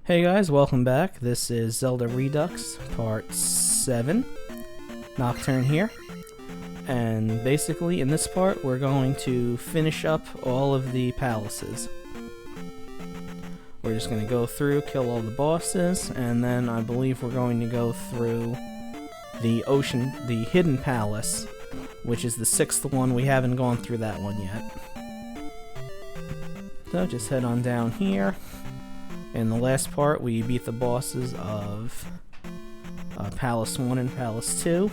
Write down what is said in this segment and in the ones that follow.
Hey guys, welcome back. This is Zelda Redux, part 7. Nocturne here. And basically, in this part, we're going to finish up all of the palaces. We're just going to go through, kill all the bosses, and then I believe we're going to go through the Hidden Palace, which is the 6th one. We haven't gone through that one yet. So just head on down here. In the last part, we beat the bosses of Palace 1 and Palace 2,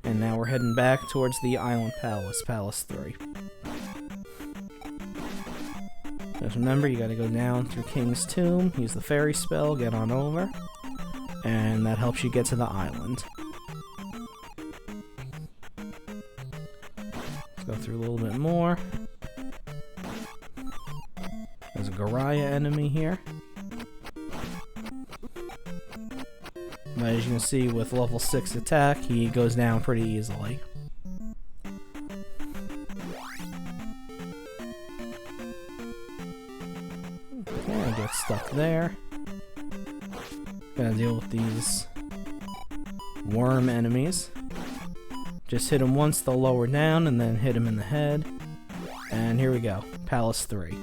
and now we're heading back towards the Island Palace, Palace 3. Just remember, you gotta go down through King's Tomb, use the fairy spell, get on over, and that helps you get to the island. Let's go through a little bit more. There's a Garaya enemy here. But as you can see, with level 6 attack, he goes down pretty easily. Okay, I get stuck there. Gotta deal with these worm enemies. Just hit them once, they'll lower down, and then hit him in the head. And here we go, Palace 3.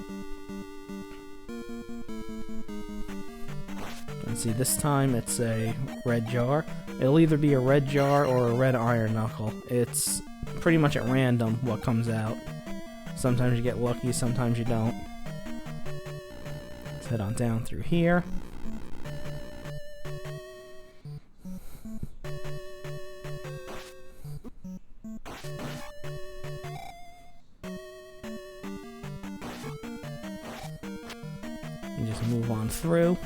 See, this time it's a red jar. It'll either be a red jar or a red iron knuckle. It's pretty much at random what comes out. Sometimes you get lucky, sometimes you don't. Let's head on down through here. And just move on through.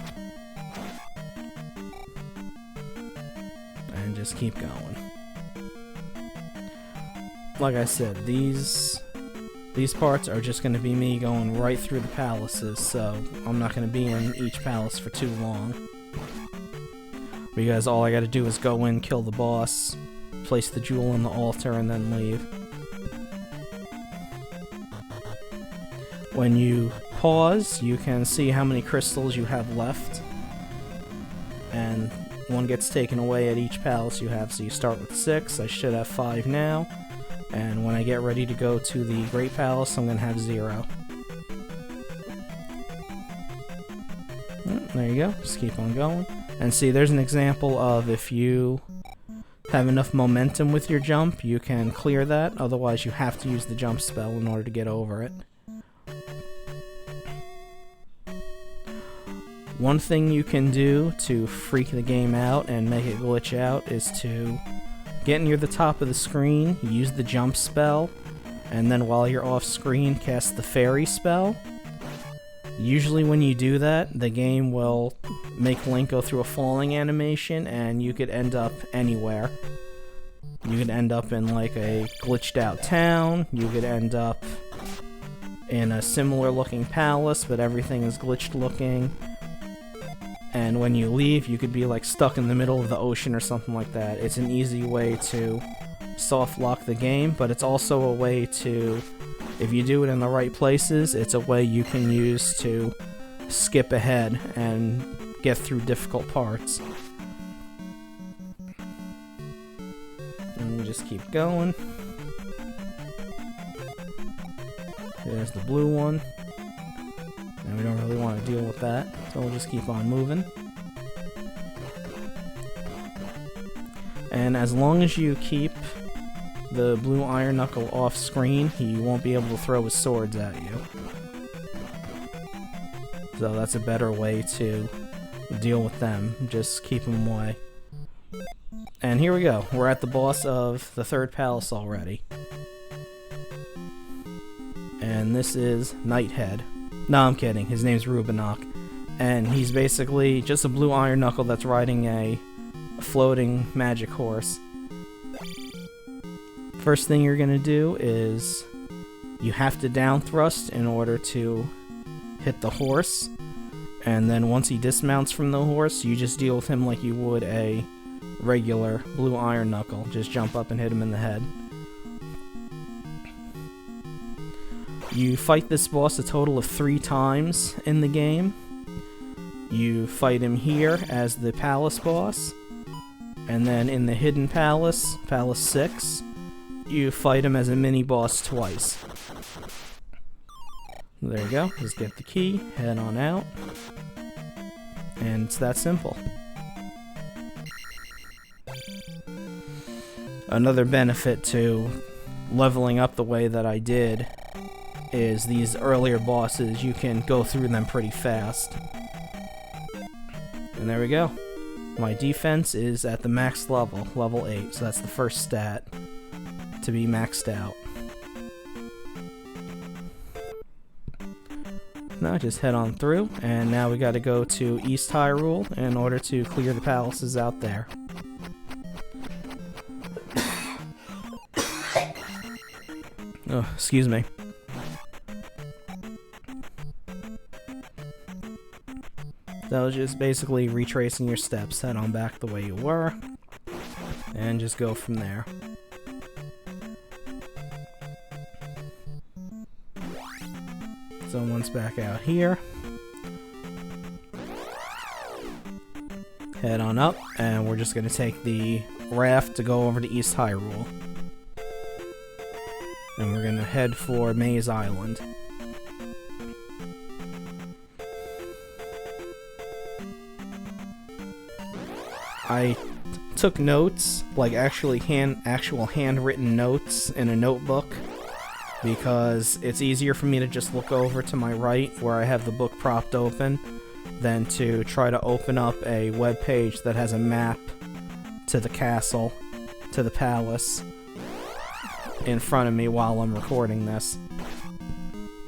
And just keep going. Like I said, these parts are just going to be me going right through the palaces, so I'm not going to be in each palace for too long. Because all I got to do is go in, kill the boss, place the jewel on the altar, and then leave. When you pause, you can see how many crystals you have left, and one gets taken away at each palace you have, so you start with 6. I should have 5 now, and when I get ready to go to the Great Palace, I'm going to have 0. There you go, just keep on going. And see, there's an example of if you have enough momentum with your jump, you can clear that, otherwise you have to use the jump spell in order to get over it. One thing you can do to freak the game out and make it glitch out is to get near the top of the screen, use the jump spell, and then while you're off screen, cast the fairy spell. Usually when you do that, the game will make Link go through a falling animation, and you could end up anywhere. You could end up in like a glitched out town, you could end up in a similar looking palace, but everything is glitched looking. And when you leave, you could be like stuck in the middle of the ocean or something like that. It's an easy way to soft lock the game, but it's also a way to, if you do it in the right places, it's a way you can use to skip ahead and get through difficult parts. And you just keep going. There's the blue one. And we don't really want to deal with that, so we'll just keep on moving. And as long as you keep the blue iron knuckle off screen, he won't be able to throw his swords at you. So that's a better way to deal with them, just keep them away. And here we go, we're at the boss of the 3rd palace already. And this is Nighthead. No, I'm kidding. His name's Rubinok. And he's basically just a blue iron knuckle that's riding a floating magic horse. First thing you're going to do is you have to down thrust in order to hit the horse. And then once he dismounts from the horse, you just deal with him like you would a regular blue iron knuckle. Just jump up and hit him in the head. You fight this boss a total of 3 times in the game. You fight him here as the palace boss, and then in the hidden palace, Palace 6, you fight him as a mini-boss twice. There you go, just get the key, head on out, and it's that simple. Another benefit to leveling up the way that I did is these earlier bosses, you can go through them pretty fast. And there we go. My defense is at the max level, level 8, so that's the first stat to be maxed out. Now just head on through, and now we gotta go to East Hyrule in order to clear the palaces out there. Oh, excuse me. That was just basically retracing your steps. Head on back the way you were, and just go from there. So once back out here, head on up, and we're just going to take the raft to go over to East Hyrule. And we're going to head for Maze Island. I took notes, like actual handwritten notes in a notebook, because it's easier for me to just look over to my right where I have the book propped open than to try to open up a web page that has a map to the castle, to the palace, in front of me while I'm recording this.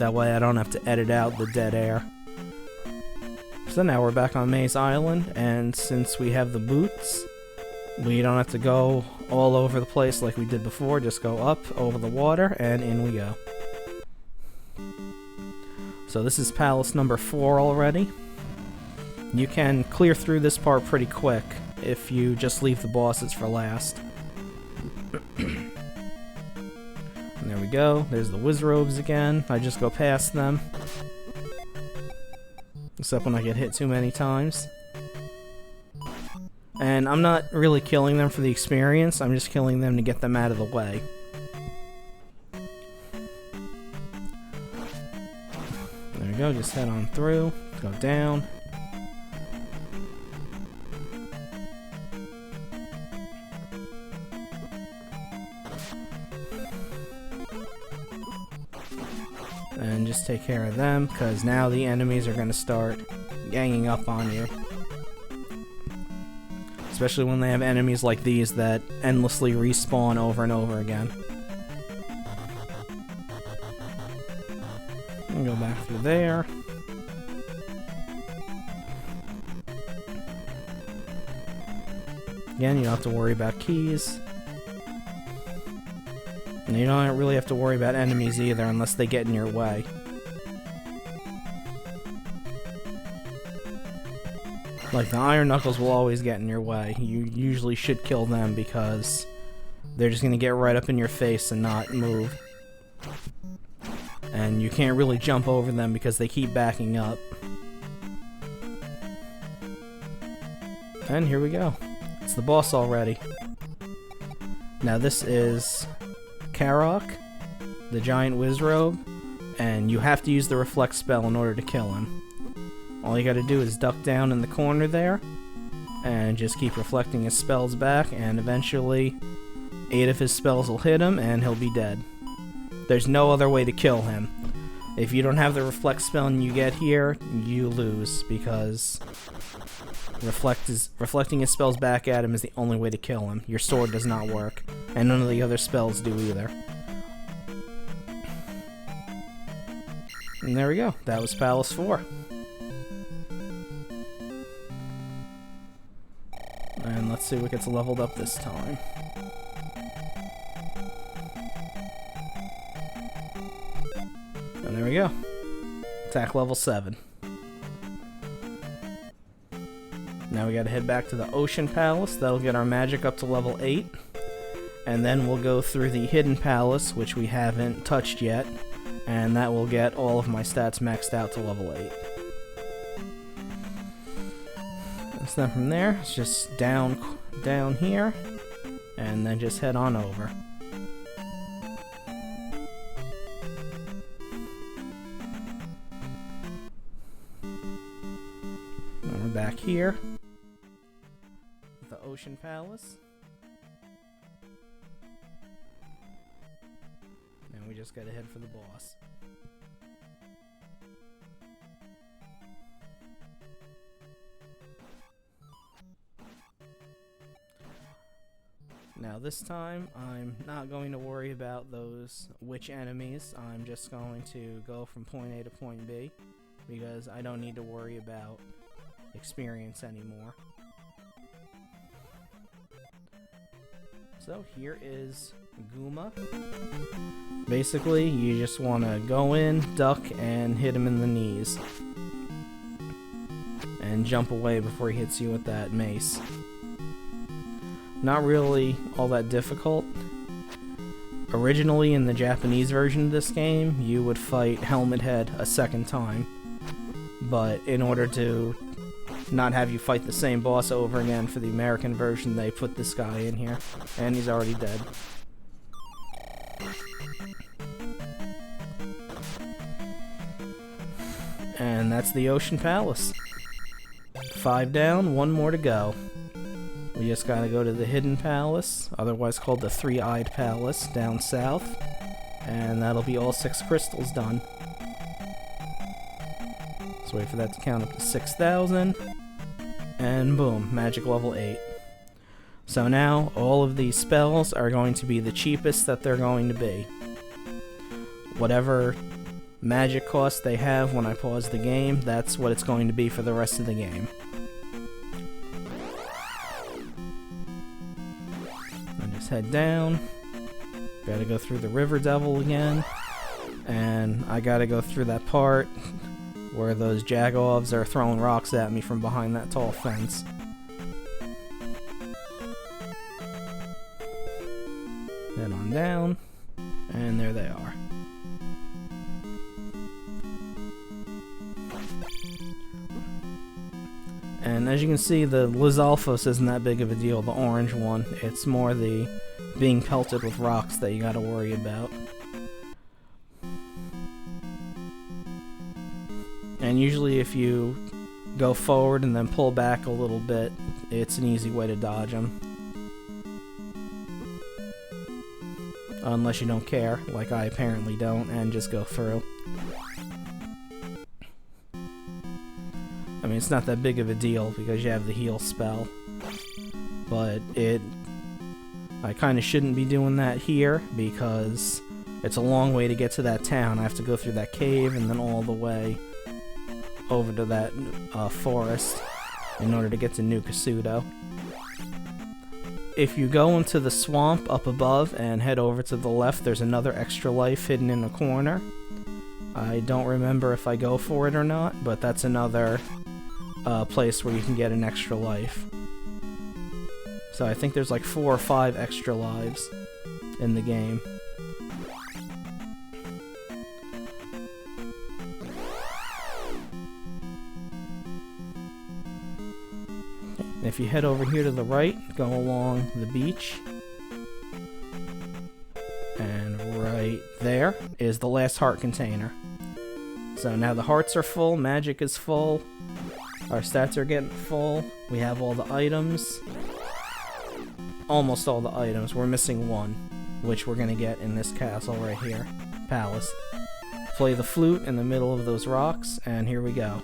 That way I don't have to edit out the dead air. So now we're back on Maze Island, and since we have the boots, we don't have to go all over the place like we did before. Just go up over the water, and in we go. So this is palace number 4 already. You can clear through this part pretty quick if you just leave the bosses for last. And there we go. There's the Wizrobes again. I just go past them. Except when I get hit too many times. And I'm not really killing them for the experience, I'm just killing them to get them out of the way. There we go, just head on through, go down. And just take care of them, because now the enemies are going to start ganging up on you. Especially when they have enemies like these that endlessly respawn over and over again. And go back through there. Again, you don't have to worry about keys. And you don't really have to worry about enemies either unless they get in your way. Like, the Iron Knuckles will always get in your way. You usually should kill them because they're just gonna get right up in your face and not move. And you can't really jump over them because they keep backing up. And here we go. It's the boss already. Now this is Karok, the giant Wizrobe, and you have to use the reflect spell in order to kill him. All you gotta do is duck down in the corner there, and just keep reflecting his spells back, and eventually 8 of his spells will hit him, and he'll be dead. There's no other way to kill him. If you don't have the reflect spell and you get here, you lose, because reflecting his spells back at him is the only way to kill him. Your sword does not work, and none of the other spells do either. And there we go. That was Palace 4. And let's see what gets leveled up this time. And there we go. Attack level 7. Now we gotta head back to the Ocean Palace. That'll get our magic up to level 8. And then we'll go through the Hidden Palace, which we haven't touched yet. And that will get all of my stats maxed out to level 8. So then from there, it's just down here, and then just head on over. And we're back here. The Ocean Palace. And we just gotta head for the boss. Now this time, I'm not going to worry about those witch enemies. I'm just going to go from point A to point B, because I don't need to worry about experience anymore. So here is Goomba. Basically, you just want to go in, duck, and hit him in the knees. And jump away before he hits you with that mace. Not really all that difficult. Originally, in the Japanese version of this game, you would fight Helmet Head a second time. But in order to not have you fight the same boss over again for the American version, they put this guy in here. And he's already dead. And that's the Ocean Palace. 5 down, 1 more to go. We just gotta go to the Hidden Palace, otherwise called the Three-Eyed Palace, down south. And that'll be all 6 crystals done. Let's wait for that to count up to 6,000. And boom, magic level 8. So now, all of these spells are going to be the cheapest that they're going to be. Whatever magic cost they have when I pause the game, that's what it's going to be for the rest of the game. And just head down. Gotta go through the River Devil again. And I gotta go through that part where those Jagovs are throwing rocks at me from behind that tall fence. Head on down, and there they are. And as you can see, the Lizalfos isn't that big of a deal, the orange one. It's more the being pelted with rocks that you gotta worry about. And usually if you go forward and then pull back a little bit, it's an easy way to dodge them. Unless you don't care, like I apparently don't, and just go through. I mean, it's not that big of a deal because you have the heal spell. But I kind of shouldn't be doing that here because it's a long way to get to that town. I have to go through that cave and then all the way over to that forest in order to get to New Kasuto. If you go into the swamp up above and head over to the left, there's another extra life hidden in a corner. I don't remember if I go for it or not, but that's another place where you can get an extra life. So I think there's like 4 or 5 extra lives in the game. If you head over here to the right, go along the beach, and right there is the last heart container. So now the hearts are full, magic is full, our stats are getting full, we have all the items, almost all the items. We're missing one, which we're gonna get in this castle right here, palace. Play the flute in the middle of those rocks, and here we go.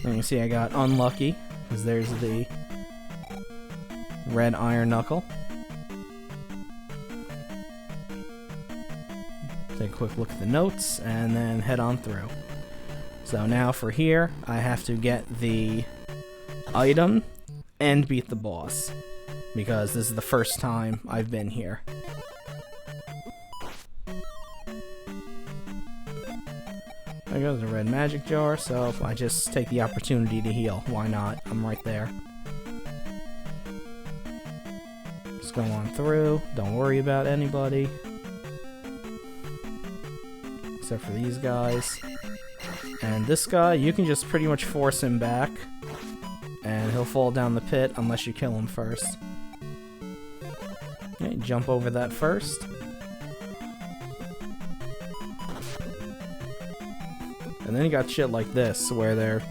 And you see I got unlucky, because there's the red iron knuckle. Take a quick look at the notes, and then head on through. So now for here, I have to get the item and beat the boss, because this is the first time I've been here. There goes the red magic jar, so I just take the opportunity to heal. Why not? I'm right there. Just go on through. Don't worry about anybody. Except for these guys. And this guy, you can just pretty much force him back, and he'll fall down the pit unless you kill him first. Okay, jump over that first. And then you got shit like this, where they're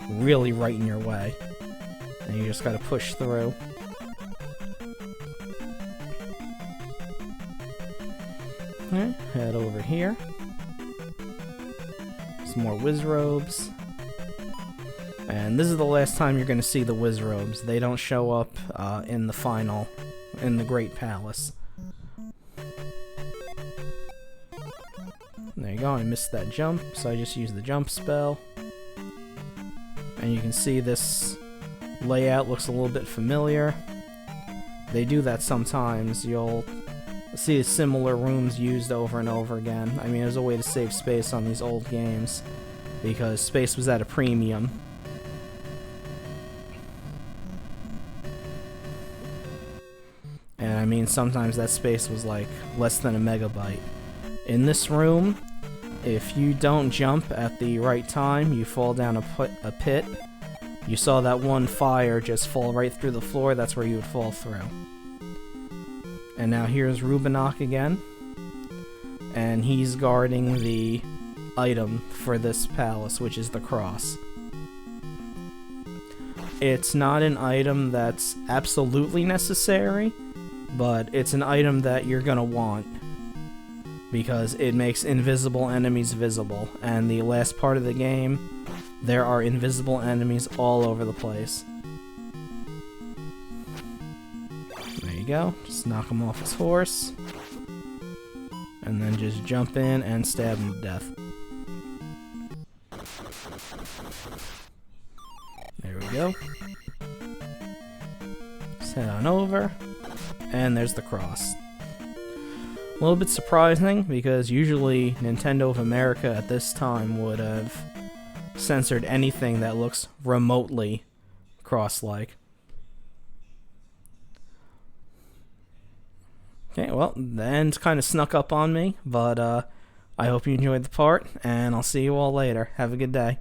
really right in your way. And you just gotta push through. Okay, head over here. Some more Wizrobes. And this is the last time you're gonna see the Wizrobes. They don't show up in the Great Palace. There you go, I missed that jump, so I just used the jump spell. And you can see this layout looks a little bit familiar. They do that sometimes. You'll see similar rooms used over and over again. I mean, it was a way to save space on these old games, because space was at a premium. And I mean, sometimes that space was like less than a megabyte. In this room, if you don't jump at the right time, you fall down a pit. You saw that one fire just fall right through the floor, that's where you would fall through. And now here's Rubinok again. And he's guarding the item for this palace, which is the cross. It's not an item that's absolutely necessary, but it's an item that you're gonna want, because it makes invisible enemies visible, and the last part of the game, there are invisible enemies all over the place. There you go, just knock him off his horse, and then just jump in and stab him to death. There we go. Just head on over, and there's the cross. A little bit surprising, because usually Nintendo of America at this time would have censored anything that looks remotely cross-like. Okay, well, the end kind of snuck up on me, but I hope you enjoyed the part, and I'll see you all later. Have a good day.